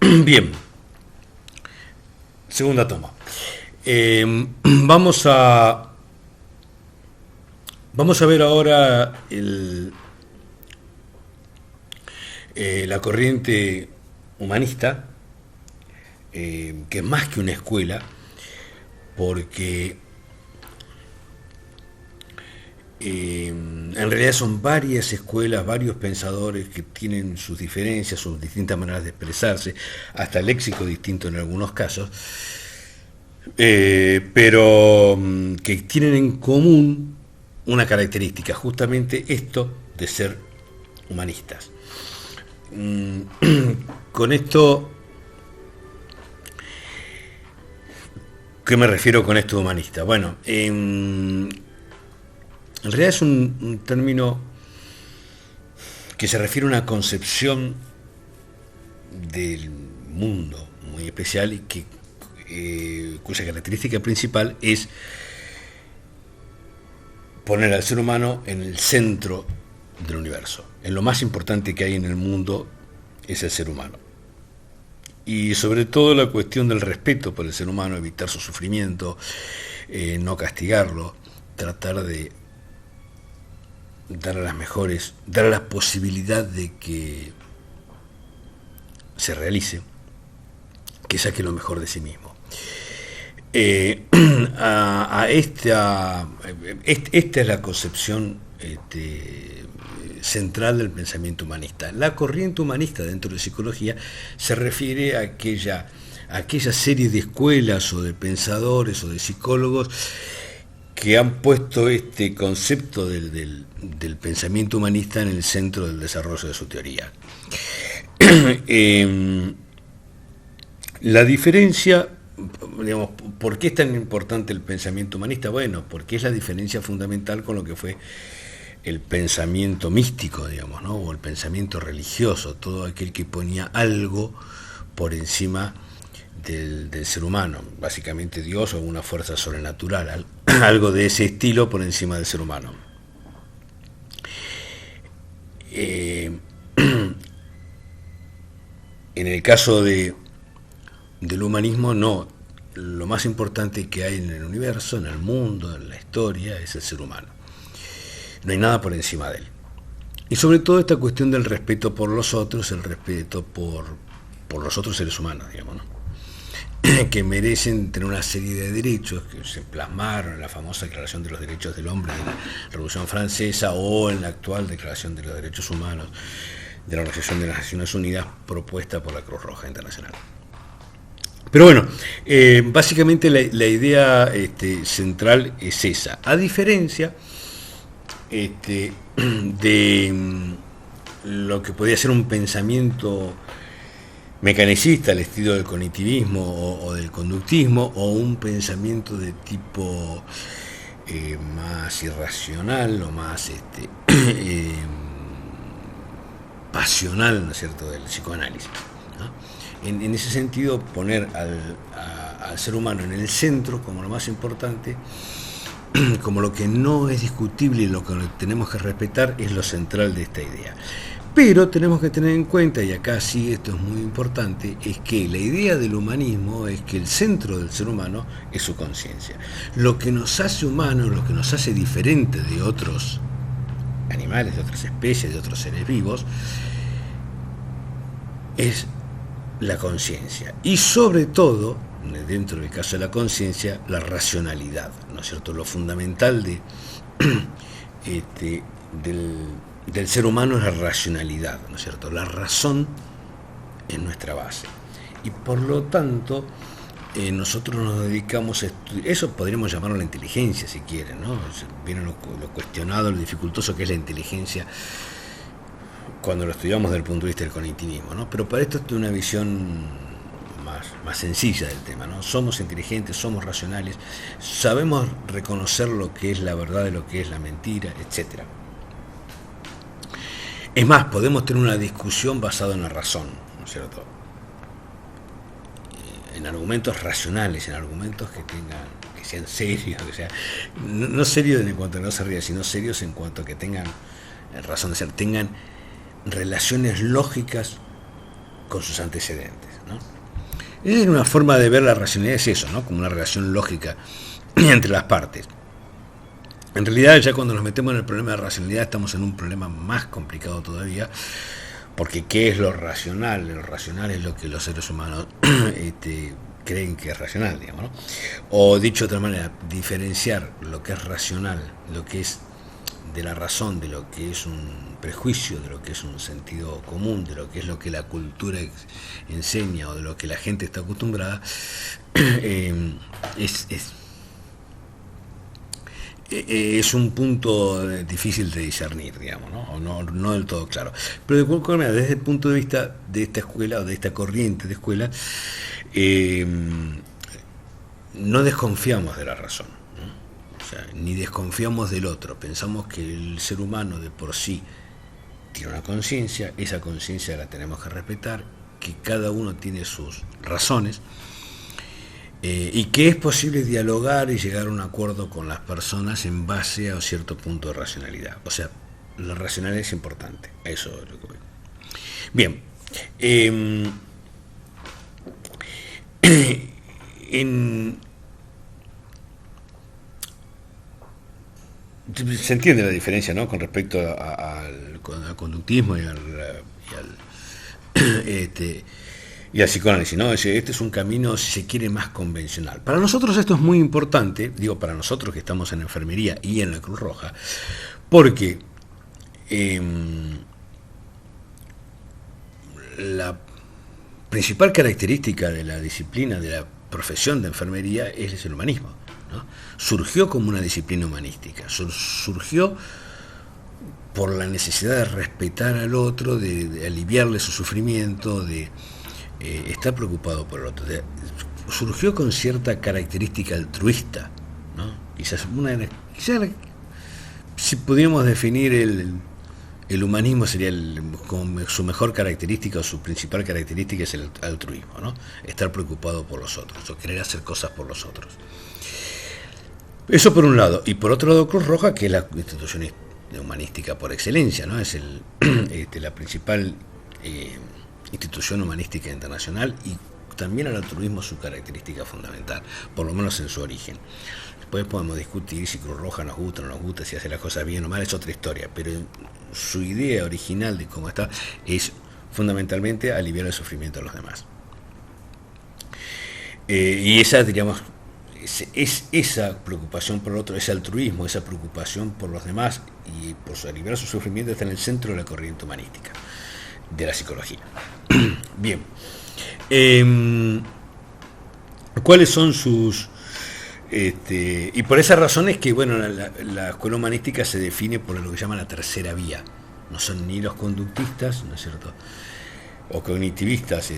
Bien, segunda toma. Vamos a ver ahora la corriente humanista, que es más que una escuela, porque en realidad son varias escuelas, varios pensadores que tienen sus diferencias, sus distintas maneras de expresarse, hasta léxico distinto en algunos casos, pero que tienen en común una característica, justamente esto de ser humanistas. Con esto, ¿qué me refiero con esto de humanista? Bueno, en realidad es un término que se refiere a una concepción del mundo muy especial y cuya característica principal es poner al ser humano en el centro del universo. En lo más importante que hay en el mundo es el ser humano. Y sobre todo la cuestión del respeto por el ser humano, evitar su sufrimiento, no castigarlo, tratar de dar la posibilidad de que se realice, que saque lo mejor de sí mismo. Esta es la concepción central del pensamiento humanista. La corriente humanista dentro de psicología se refiere a aquella serie de escuelas o de pensadores o de psicólogos que han puesto este concepto del pensamiento humanista en el centro del desarrollo de su teoría. La diferencia, digamos, ¿por qué es tan importante el pensamiento humanista? Bueno, porque es la diferencia fundamental con lo que fue el pensamiento místico, digamos, ¿no? O el pensamiento religioso, todo aquel que ponía algo por encima del ser humano, básicamente Dios o una fuerza sobrenatural, algo de ese estilo por encima del ser humano. En el caso del humanismo, no. Lo más importante que hay en el universo, en el mundo, en la historia, es el ser humano. No hay nada por encima de él. Y sobre todo esta cuestión del respeto por los otros, el respeto por los otros seres humanos, digamos, ¿no? Que merecen tener una serie de derechos que se plasmaron en la famosa Declaración de los Derechos del Hombre de la Revolución Francesa o en la actual Declaración de los Derechos Humanos de la Organización de las Naciones Unidas, propuesta por la Cruz Roja Internacional. Pero bueno, básicamente la idea central es esa, a diferencia de lo que podría ser un pensamiento mecanicista al estilo del cognitivismo o del conductismo, o un pensamiento de tipo más irracional o más pasional, ¿no es cierto?, del psicoanálisis, ¿no? En ese sentido, poner al ser humano en el centro como lo más importante, como lo que no es discutible y lo que tenemos que respetar, es lo central de esta idea. Pero tenemos que tener en cuenta, y acá sí esto es muy importante, es que la idea del humanismo es que el centro del ser humano es su conciencia. Lo que nos hace humanos, lo que nos hace diferente de otros animales, de otras especies, de otros seres vivos, es la conciencia. Y sobre todo, dentro del caso de la conciencia, la racionalidad, ¿no es cierto? Lo fundamental del ser humano es la racionalidad, ¿no es cierto? La razón es nuestra base. Y por lo tanto, nosotros nos dedicamos a estudiar, eso podríamos llamarlo la inteligencia, si quieren, ¿no? Viene lo cuestionado, lo dificultoso que es la inteligencia cuando lo estudiamos desde el punto de vista del cognitivismo, ¿no? Pero para esto es una visión más sencilla del tema, ¿no? Somos inteligentes, somos racionales, sabemos reconocer lo que es la verdad de lo que es la mentira, etc. Es más, podemos tener una discusión basada en la razón, ¿no es cierto? En argumentos racionales, en argumentos que sean serios, que sea, no serios en cuanto a que no se rían, sino serios en cuanto a que tengan razón de ser, tengan relaciones lógicas con sus antecedentes. ¿no? Es una forma de ver la racionalidad, es eso, ¿no? Como una relación lógica entre las partes. En realidad, ya cuando nos metemos en el problema de racionalidad, estamos en un problema más complicado todavía, porque ¿qué es lo racional? Lo racional es lo que los seres humanos creen que es racional, digamos, ¿no? O dicho de otra manera, diferenciar lo que es racional, lo que es de la razón, de lo que es un prejuicio, de lo que es un sentido común, de lo que la cultura enseña o de lo que la gente está acostumbrada, es un punto difícil de discernir, digamos, ¿no? O no del todo claro. Pero de cualquier manera, desde el punto de vista de esta escuela o de esta corriente de escuela, no desconfiamos de la razón, ¿no? O sea, ni desconfiamos del otro. Pensamos que el ser humano de por sí tiene una conciencia, esa conciencia la tenemos que respetar, que cada uno tiene sus razones, y que es posible dialogar y llegar a un acuerdo con las personas en base a un cierto punto de racionalidad. O sea, la racionalidad es importante, a eso es lo que voy. Bien, se entiende la diferencia, ¿no?, con respecto al conductismo y al psicoanálisis, ¿no? Este es un camino, si se quiere, más convencional. Para nosotros esto es muy importante, digo, para nosotros que estamos en enfermería y en la Cruz Roja, porque la principal característica de la disciplina, de la profesión de enfermería, es el humanismo, ¿no? Surgió como una disciplina humanística, surgió por la necesidad de respetar al otro, de aliviarle su sufrimiento, de estar preocupado por el otro. Surgió con cierta característica altruista, ¿no? Quizás si pudiéramos definir el humanismo, sería como su mejor característica o su principal característica es el altruismo, ¿no? Estar preocupado por los otros o querer hacer cosas por los otros. Eso por un lado. Y por otro lado, Cruz Roja, que es la institución humanística por excelencia, ¿no? Es la principal institución humanística internacional, y también el altruismo es su característica fundamental, por lo menos en su origen. Después podemos discutir si Cruz Roja nos gusta o no nos gusta, si hace las cosas bien o mal, es otra historia, pero su idea original de cómo está es fundamentalmente aliviar el sufrimiento de los demás. Y esa, diríamos, es esa preocupación por el otro, ese altruismo, esa preocupación por los demás y por aliviar su sufrimiento, está en el centro de la corriente humanística, de la psicología. Bien. ¿Cuáles son sus...? Y por esa razón es que, bueno, la escuela humanística se define por lo que llama la tercera vía. No son ni los conductistas, ¿no es cierto?, o cognitivistas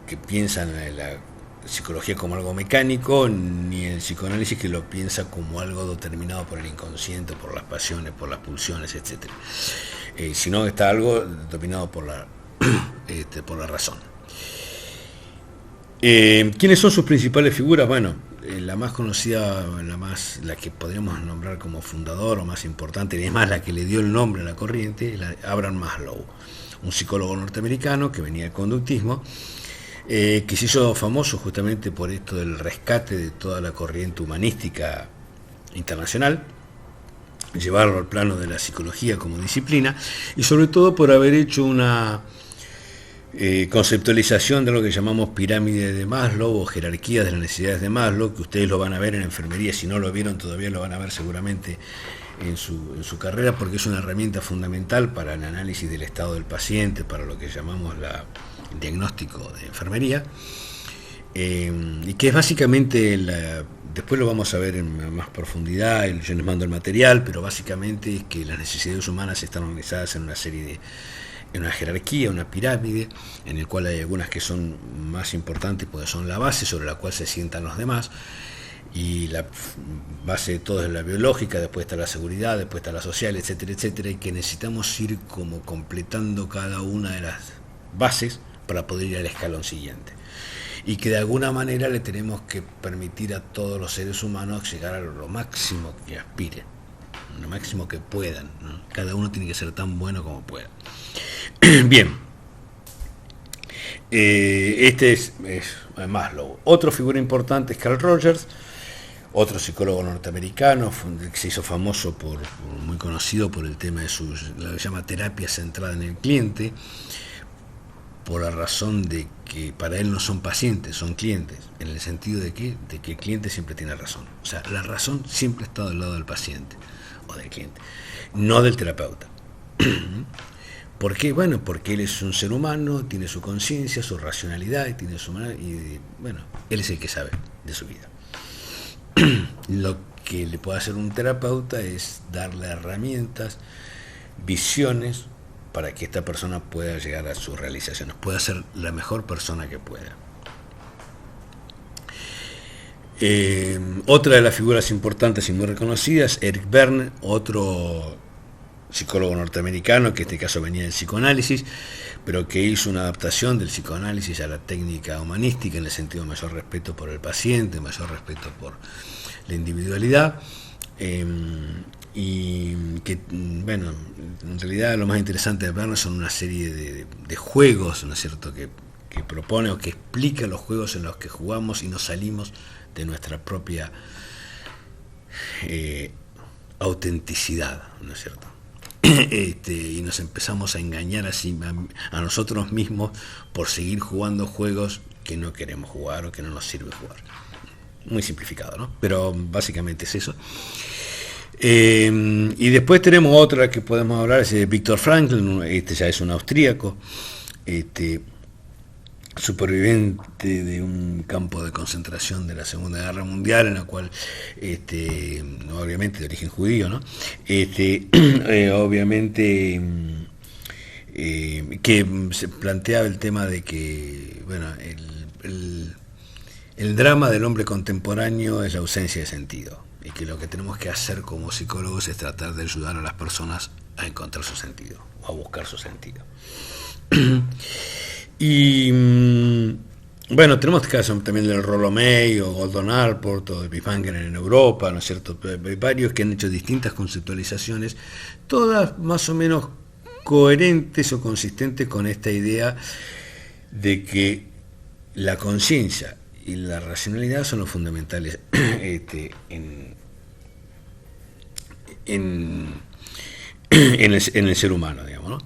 que piensan en la psicología como algo mecánico, ni el psicoanálisis, que lo piensa como algo determinado por el inconsciente, por las pasiones, por las pulsiones, etc. Sino que está algo dominado por la razón. ¿Quiénes son sus principales figuras? Bueno, la más conocida, la que podríamos nombrar como fundador o más importante, y además la que le dio el nombre a la corriente, es la de Abraham Maslow, un psicólogo norteamericano que venía del conductismo, que se hizo famoso justamente por esto del rescate de toda la corriente humanística internacional, llevarlo al plano de la psicología como disciplina, y sobre todo por haber hecho una conceptualización de lo que llamamos pirámide de Maslow o jerarquía de las necesidades de Maslow, que ustedes lo van a ver en enfermería. Si no lo vieron todavía, lo van a ver seguramente en su carrera, porque es una herramienta fundamental para el análisis del estado del paciente, para lo que llamamos el diagnóstico de enfermería, y que es básicamente después lo vamos a ver en más profundidad, yo les mando el material, pero básicamente es que las necesidades humanas están organizadas en una jerarquía, una pirámide, en el cual hay algunas que son más importantes porque son la base sobre la cual se sientan los demás, y la base de todo es la biológica, después está la seguridad, después está la social, etcétera, etcétera, y que necesitamos ir como completando cada una de las bases para poder ir al escalón siguiente, y que de alguna manera le tenemos que permitir a todos los seres humanos llegar a lo máximo que aspiren, lo máximo que puedan, ¿no? Cada uno tiene que ser tan bueno como pueda. Bien, Este es Maslow. Otra figura importante es Carl Rogers, otro psicólogo norteamericano que se hizo famoso muy conocido por el tema de lo que se llama terapia centrada en el cliente, por la razón de que para él no son pacientes, son clientes, en el sentido de que el cliente siempre tiene razón. O sea, la razón siempre está del lado del paciente o del cliente, no del terapeuta. ¿Por qué? Bueno, porque él es un ser humano, tiene su conciencia, su racionalidad, y él es el que sabe de su vida. Lo que le puede hacer un terapeuta es darle herramientas, visiones, para que esta persona pueda llegar a sus realizaciones, pueda ser la mejor persona que pueda. Otra de las figuras importantes y muy reconocidas, Eric Berne, otro psicólogo norteamericano, que en este caso venía del psicoanálisis, pero que hizo una adaptación del psicoanálisis a la técnica humanística, en el sentido de mayor respeto por el paciente, mayor respeto por la individualidad, y que, bueno, en realidad lo más interesante de Berne son una serie de juegos, ¿no es cierto?, que propone o que explica los juegos en los que jugamos y nos salimos de nuestra propia autenticidad, ¿no es cierto? Y nos empezamos a engañar así a nosotros mismos por seguir jugando juegos que no queremos jugar o que no nos sirve jugar. Muy simplificado, ¿no? Pero básicamente es eso. Y después tenemos otra que podemos hablar, es de Viktor Frankl. Ya es un austríaco, superviviente de un campo de concentración de la Segunda Guerra Mundial, en la cual, obviamente de origen judío, ¿no? Obviamente que se planteaba el tema de que, bueno, el drama del hombre contemporáneo es la ausencia de sentido, y que lo que tenemos que hacer como psicólogos es tratar de ayudar a las personas a encontrar su sentido, o a buscar su sentido. Y bueno, tenemos casos también del Rollo May o Gordon Allport o de Bifanger en Europa, ¿no es cierto? Hay varios que han hecho distintas conceptualizaciones, todas más o menos coherentes o consistentes con esta idea de que la conciencia y la racionalidad son los fundamentales en el ser humano, digamos, ¿no?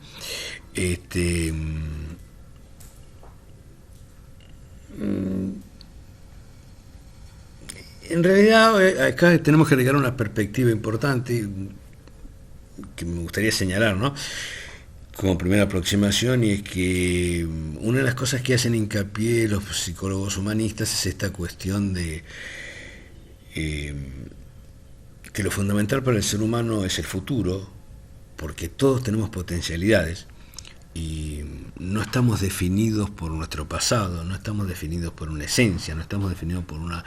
En realidad, acá tenemos que agregar una perspectiva importante que me gustaría señalar, ¿no?, como primera aproximación, y es que una de las cosas que hacen hincapié los psicólogos humanistas es esta cuestión de que lo fundamental para el ser humano es el futuro, porque todos tenemos potencialidades y no estamos definidos por nuestro pasado, no estamos definidos por una esencia, no estamos definidos por una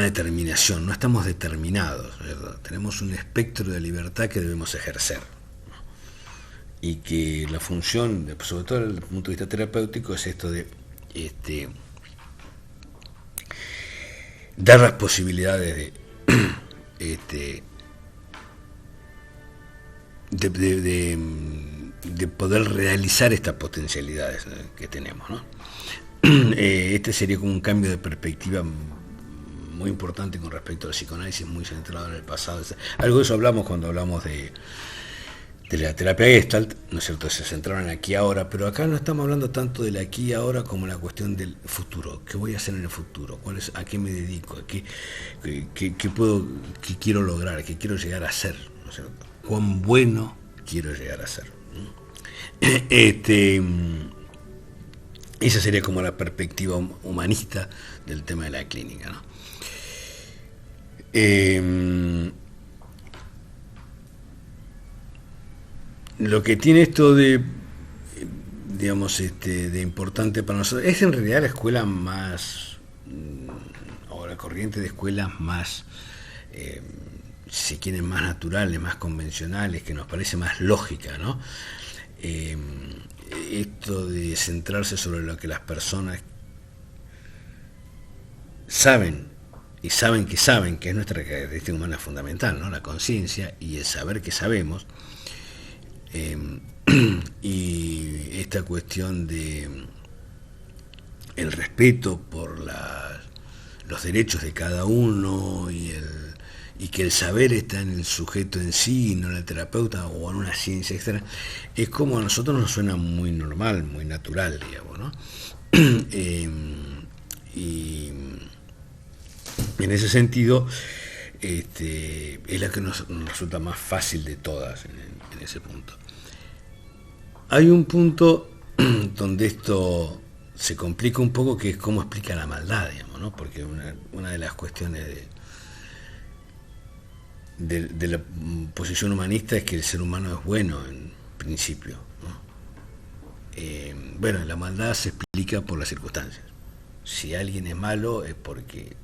determinación, no estamos determinados, ¿verdad? Tenemos un espectro de libertad que debemos ejercer, y que la función, sobre todo desde el punto de vista terapéutico, es esto de dar las posibilidades de poder realizar estas potencialidades que tenemos, ¿no? Este sería como un cambio de perspectiva muy importante con respecto al psicoanálisis, muy centrado en el pasado. Algo de eso hablamos cuando hablamos de la terapia Gestalt, ¿no es cierto? Se centraron en aquí y ahora, pero acá no estamos hablando tanto del aquí y ahora como la cuestión del futuro. ¿Qué voy a hacer en el futuro? ¿A qué me dedico? ¿Qué quiero lograr? ¿Qué quiero llegar a ser? ¿No es cierto? ¿Cuán bueno quiero llegar a ser? Esa sería como la perspectiva humanista del tema de la clínica, ¿no? Lo que tiene esto de, digamos, de importante para nosotros, es en realidad la escuela más, o la corriente de escuelas más, si quieren, más naturales, más convencionales, que nos parece más lógica, ¿no? Esto de centrarse sobre lo que las personas saben, y saben, que es nuestra característica humana fundamental, ¿no? La conciencia y el saber que sabemos, y esta cuestión de el respeto por los derechos de cada uno y que el saber está en el sujeto en sí, no en el terapeuta o en una ciencia externa, es como a nosotros nos suena muy normal, muy natural, digamos, ¿no? Y en ese sentido, es la que nos resulta más fácil de todas en ese punto. Hay un punto donde esto se complica un poco, que es cómo explica la maldad, digamos, ¿no? Porque una de las cuestiones de la posición humanista es que el ser humano es bueno en principio, ¿no? Bueno, la maldad se explica por las circunstancias. Si alguien es malo es porque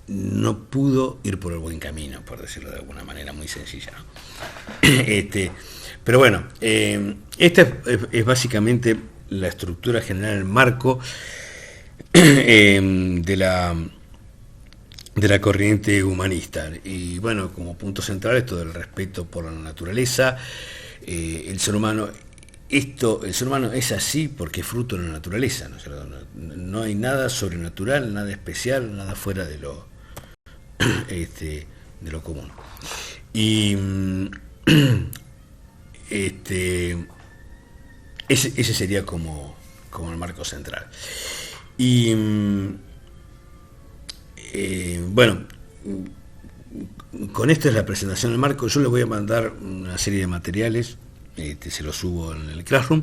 no pudo ir por el buen camino, por decirlo de alguna manera muy sencilla, ¿no? Pero bueno, esta es básicamente la estructura general, el marco de la corriente humanista. Y bueno, como punto central esto del respeto por la naturaleza, el ser humano. El ser humano es así porque es fruto de la naturaleza, ¿no? No hay nada sobrenatural, nada especial, nada fuera de lo común. Y ese sería como el marco central. Y bueno, con esta es la presentación del marco. Yo les voy a mandar una serie de materiales, se los subo en el Classroom,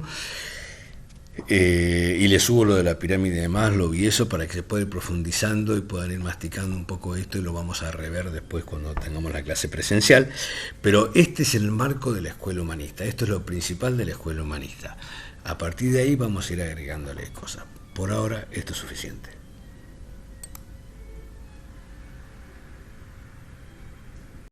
y les subo lo de la pirámide de Maslow y eso, para que se pueda ir profundizando y puedan ir masticando un poco esto, y lo vamos a rever después cuando tengamos la clase presencial. Pero este es el marco de la escuela humanista, esto es lo principal de la escuela humanista. A partir de ahí vamos a ir agregándole cosas. Por ahora esto es suficiente.